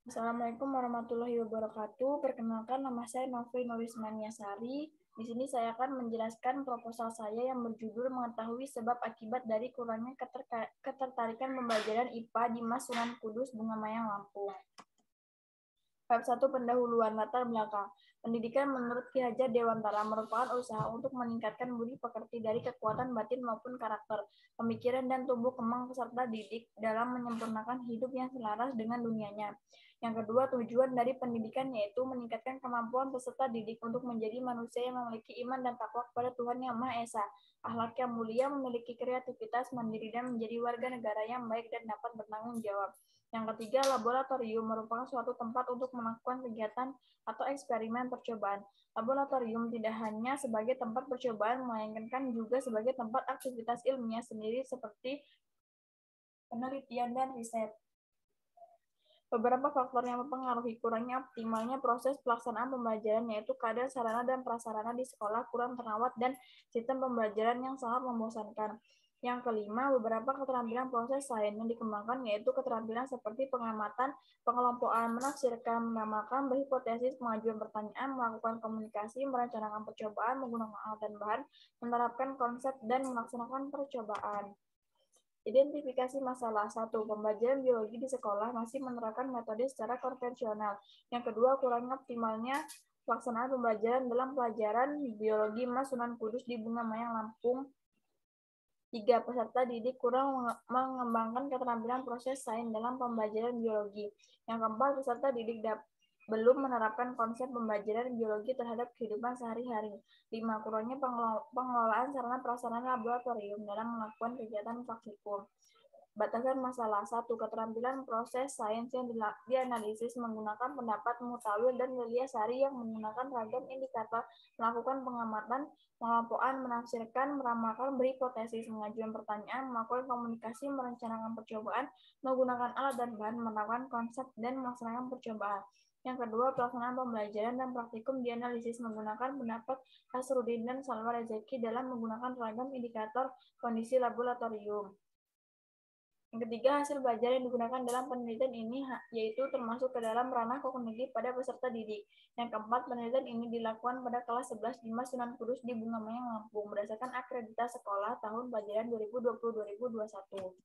Assalamualaikum warahmatullahi wabarakatuh. Perkenalkan, nama saya Novri Norismaniasari. Di sini saya akan menjelaskan proposal saya yang berjudul mengetahui sebab akibat dari kurangnya ketertarikan pembelajaran IPA di Mas Sunan Kudus Bunga Mayang Lampung. Bab 1 pendahuluan latar belakang. Pendidikan menurut Ki Hajar Dewantara merupakan usaha untuk meningkatkan budi pekerti dari kekuatan batin maupun karakter, pemikiran dan tumbuh kembang peserta didik dalam menyempurnakan hidup yang selaras dengan dunianya. Yang kedua, tujuan dari pendidikan yaitu meningkatkan kemampuan peserta didik untuk menjadi manusia yang memiliki iman dan takwa kepada Tuhan Yang Maha Esa, akhlak yang mulia, memiliki kreativitas, mandiri, dan menjadi warga negara yang baik dan dapat bertanggung jawab. Yang ketiga, laboratorium merupakan suatu tempat untuk melakukan kegiatan atau eksperimen percobaan. Laboratorium tidak hanya sebagai tempat percobaan, melainkan juga sebagai tempat aktivitas ilmiah sendiri seperti penelitian dan riset. Beberapa faktor yang mempengaruhi kurangnya optimalnya proses pelaksanaan pembelajaran yaitu keadaan sarana dan prasarana di sekolah kurang terawat dan sistem pembelajaran yang sangat membosankan. Yang kelima, beberapa keterampilan proses sains yang dikembangkan yaitu keterampilan seperti pengamatan, pengelompokan, menafsirkan, menamakan, berhipotesis, pengajuan pertanyaan, melakukan komunikasi, merencanakan percobaan, menggunakan alat dan bahan, menerapkan konsep, dan melaksanakan percobaan. Identifikasi masalah. 1. Pembelajaran biologi di sekolah masih menerapkan metode secara konvensional. Yang kedua, kurang optimalnya pelaksanaan pembelajaran dalam pelajaran biologi Mas Sunan Kudus di Bunga Mayang Lampung. 3. Peserta didik kurang mengembangkan keterampilan proses sains dalam pembelajaran biologi. Yang keempat, peserta didik belum menerapkan konsep pembelajaran biologi terhadap kehidupan sehari-hari. 5. Kurangnya pengelolaan sarana prasarana laboratorium dalam melakukan kegiatan praktikum. Batasan masalah. 1. Keterampilan proses sains yang dianalisis menggunakan pendapat Mutawil dan Lilia Sari yang menggunakan ragam indikator, melakukan pengamatan, pengelompokan, menafsirkan, meramalkan, berhipotesis, mengajukan pertanyaan, melakukan komunikasi, merencanakan percobaan, menggunakan alat dan bahan, menerapkan konsep, dan melaksanakan percobaan. Yang kedua, pelaksanaan pembelajaran dan praktikum dianalisis menggunakan pendapat Hasrudin dan Salwa Rezeki dalam menggunakan ragam indikator kondisi laboratorium. Yang ketiga, hasil belajar yang digunakan dalam penelitian ini yaitu termasuk ke dalam ranah kognitif pada peserta didik. Yang keempat, penelitian ini dilakukan pada kelas 11 di Mas Sunan Kudus di Bunga Mayang Lampung berdasarkan akreditasi sekolah tahun pelajaran 2020-2021.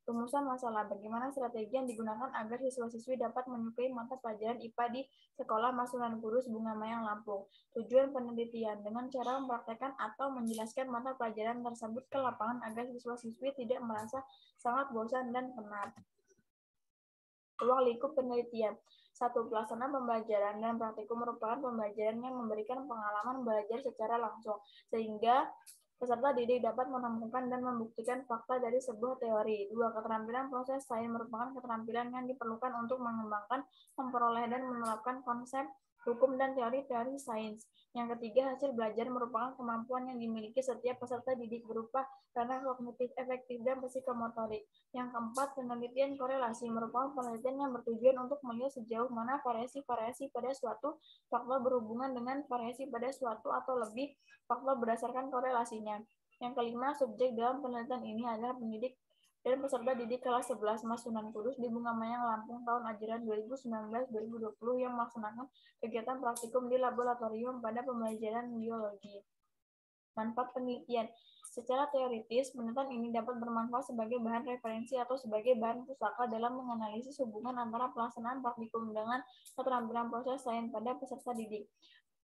Rumusan masalah. Bagaimana strategi yang digunakan agar siswa-siswi dapat menyukai mata pelajaran IPA di sekolah Mas Sunan Kudus Bunga Mayang Lampung. Tujuan penelitian dengan cara mempraktekkan atau menjelaskan mata pelajaran tersebut ke lapangan agar siswa-siswi tidak merasa sangat bosan dan penat. Ruang lingkup penelitian. 1. Pelaksanaan pembelajaran dan praktikum merupakan pembelajaran yang memberikan pengalaman belajar secara langsung, sehingga peserta didik dapat menemukan dan membuktikan fakta dari sebuah teori. 2. Keterampilan proses sains merupakan keterampilan yang diperlukan untuk mengembangkan, memperoleh, dan menerapkan konsep, hukum, dan teori-teori sains. Yang ketiga, hasil belajar merupakan kemampuan yang dimiliki setiap peserta didik berupa ranah kognitif, efektif, dan psikomotorik. Yang keempat, penelitian korelasi merupakan penelitian yang bertujuan untuk melihat sejauh mana variasi-variasi pada suatu faktor berhubungan dengan variasi pada suatu atau lebih faktor berdasarkan korelasinya. Yang kelima, subjek dalam penelitian ini adalah pendidik dan peserta didik kelas 11 Mas Sunan Kudus di Bunga Mayang Lampung tahun ajaran 2019-2020 yang melaksanakan kegiatan praktikum di laboratorium pada pembelajaran biologi. Manfaat penelitian. Secara teoritis, penelitian ini dapat bermanfaat sebagai bahan referensi atau sebagai bahan pustaka dalam menganalisis hubungan antara pelaksanaan praktikum dengan keterampilan proses sains pada peserta didik.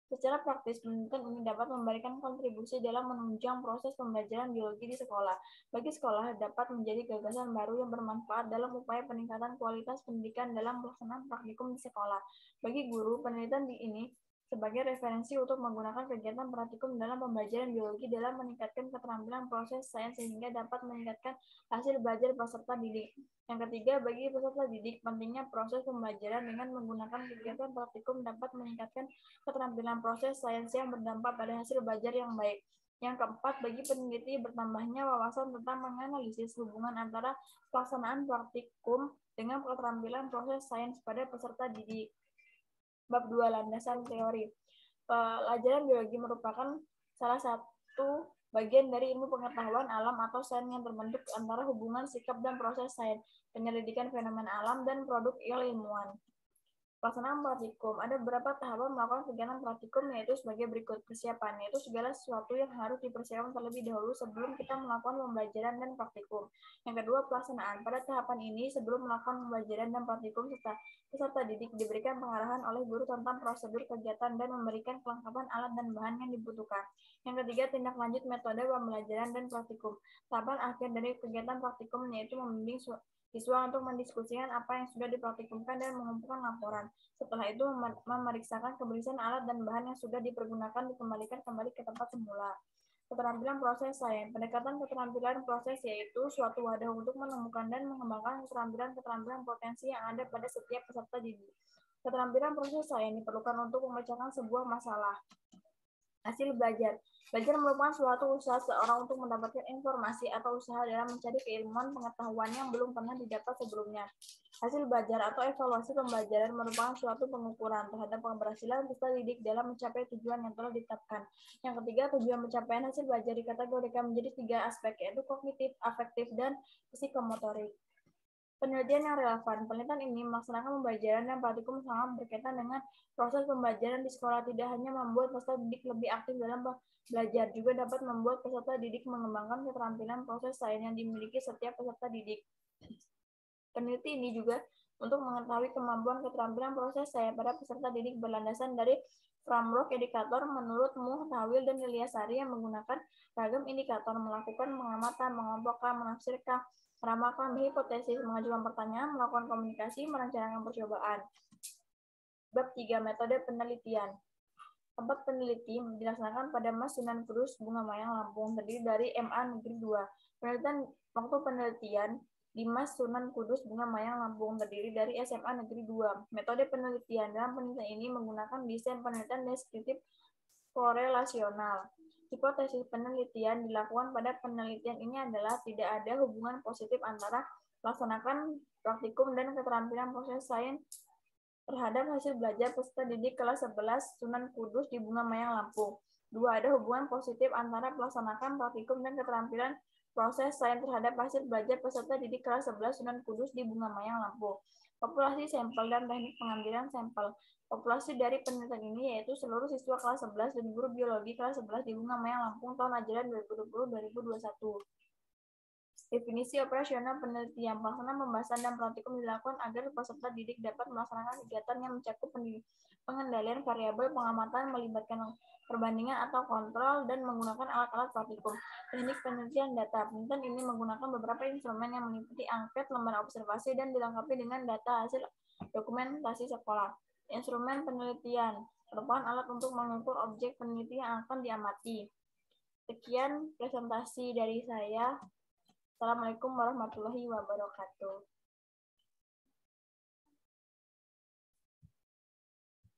Secara praktis, penelitian ini dapat memberikan kontribusi dalam menunjang proses pembelajaran biologi di sekolah. Bagi sekolah, dapat menjadi gagasan baru yang bermanfaat dalam upaya peningkatan kualitas pendidikan dalam pelaksanaan praktikum di sekolah. Bagi guru, penelitian ini sebagai referensi untuk menggunakan kegiatan praktikum dalam pembelajaran biologi dalam meningkatkan keterampilan proses sains sehingga dapat meningkatkan hasil belajar peserta didik. Yang ketiga, bagi peserta didik, pentingnya proses pembelajaran dengan menggunakan kegiatan praktikum dapat meningkatkan keterampilan proses sains yang berdampak pada hasil belajar yang baik. Yang keempat, bagi peneliti bertambahnya wawasan tentang menganalisis hubungan antara pelaksanaan praktikum dengan keterampilan proses sains pada peserta didik. Bab 2, landasan teori. Pelajaran biologi merupakan salah satu bagian dari ilmu pengetahuan alam atau sains yang terbentuk antara hubungan sikap dan proses sains, penyelidikan fenomena alam, dan produk ilmuwan. Pelaksanaan praktikum. Ada beberapa tahapan melakukan kegiatan praktikum, yaitu sebagai berikut. Persiapan, yaitu segala sesuatu yang harus dipersiapkan terlebih dahulu sebelum kita melakukan pembelajaran dan praktikum. Yang kedua, pelaksanaan. Pada tahapan ini, sebelum melakukan pembelajaran dan praktikum, peserta didik diberikan pengarahan oleh guru tentang prosedur kegiatan dan memberikan kelengkapan alat dan bahan yang dibutuhkan. Yang ketiga, tindak lanjut metode pembelajaran dan praktikum. Tahapan akhir dari kegiatan praktikum yaitu membimbing siswa untuk mendiskusikan apa yang sudah dipraktikumkan dan mengumpulkan laporan. Setelah itu, memeriksakan kebersihan alat dan bahan yang sudah dipergunakan dikembalikan kembali ke tempat semula. Keterampilan proses sains. Pendekatan keterampilan proses yaitu suatu wadah untuk menemukan dan mengembangkan keterampilan potensi yang ada pada setiap peserta didik. Keterampilan proses sains diperlukan untuk memecahkan sebuah masalah. Hasil belajar. Belajar merupakan suatu usaha seorang untuk mendapatkan informasi atau usaha dalam mencari keilmuan pengetahuan yang belum pernah didapat sebelumnya. Hasil belajar atau evaluasi pembelajaran merupakan suatu pengukuran terhadap keberhasilan peserta didik dalam mencapai tujuan yang telah ditetapkan. Yang ketiga, tujuan pencapaian hasil belajar dikategorikan menjadi 3 aspek, yaitu kognitif, afektif, dan psikomotorik. Penelitian yang relevan. Penelitian ini melaksanakan pembelajaran dan praktikum sangat berkaitan dengan proses pembelajaran di sekolah. Tidak hanya membuat peserta didik lebih aktif dalam belajar, juga dapat membuat peserta didik mengembangkan keterampilan proses sains yang dimiliki setiap peserta didik. Peneliti ini juga untuk mengetahui kemampuan keterampilan proses sains pada peserta didik berlandasan dari framework indikator menurut Muhtawil dan Ilyasari yang menggunakan ragam indikator, melakukan pengamatan, mengelompokkan, menafsirkan, meramalkan hipotesis, mengajukan pertanyaan, melakukan komunikasi, merencanakan percobaan. Bab 3. Metode penelitian. Tempat peneliti dilaksanakan pada Mas Sunan Kudus, Bunga Mayang, Lampung, terdiri dari MA Negeri 2. Waktu penelitian di Mas Sunan Kudus, Bunga Mayang, Lampung, terdiri dari SMA Negeri 2. Metode penelitian. Dalam penelitian ini menggunakan desain penelitian deskriptif korelasional. Hipotesis penelitian dilakukan pada penelitian ini adalah tidak ada hubungan positif antara melaksanakan praktikum dan keterampilan proses sains terhadap hasil belajar peserta didik kelas 11 Sunan Kudus di Bunga Mayang, Lampung. 2. Ada hubungan positif antara melaksanakan praktikum dan keterampilan proses sains terhadap hasil belajar peserta didik kelas 11 Sunan Kudus di Bunga Mayang, Lampung. Populasi sampel dan teknik pengambilan sampel. Populasi dari penelitian ini yaitu seluruh siswa kelas 11 dan guru biologi kelas 11 di Bunga Mayang, Lampung tahun ajaran 2020-2021. Definisi operasional penelitian. Pelaksanaan pembahasan dan praktikum dilakukan agar peserta didik dapat melaksanakan kegiatan yang mencakup pengendalian variabel pengamatan, melibatkan perbandingan atau kontrol, dan menggunakan alat-alat praktikum. Teknik penelitian data. Penelitian ini menggunakan beberapa instrumen yang meliputi angket, lembar observasi, dan dilengkapi dengan data hasil dokumentasi sekolah. Instrumen penelitian merupakan alat untuk mengukur objek penelitian yang akan diamati. Sekian presentasi dari saya. Assalamualaikum warahmatullahi wabarakatuh.